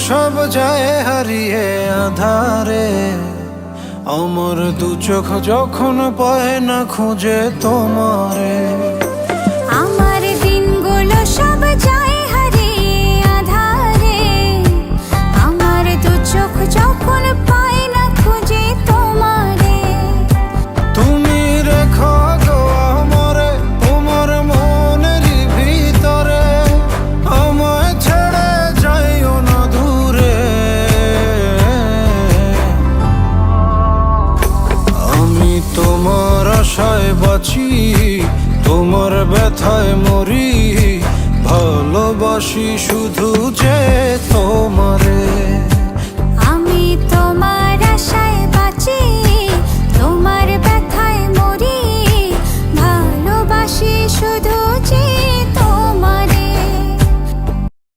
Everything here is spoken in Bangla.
সব যায় হারিয়ে আধারে, আমার দু চোখ যখন পায় না খুঁজে তোমারে। আমার দিনগুলো সব যায় হারিয়ে আধারে, আমার দু চোখ যখন পায় না খুঁজে তোমারে। তুমি রেখো গো আমরে তোমার মনের ভিতরে, আমায় ছেড়ে যাইও না দূরে। আমি তোমার আশায় বাঁচি, তোমার ব্যথায় মরি, ভালোবাসি শুধু যে তোমারে।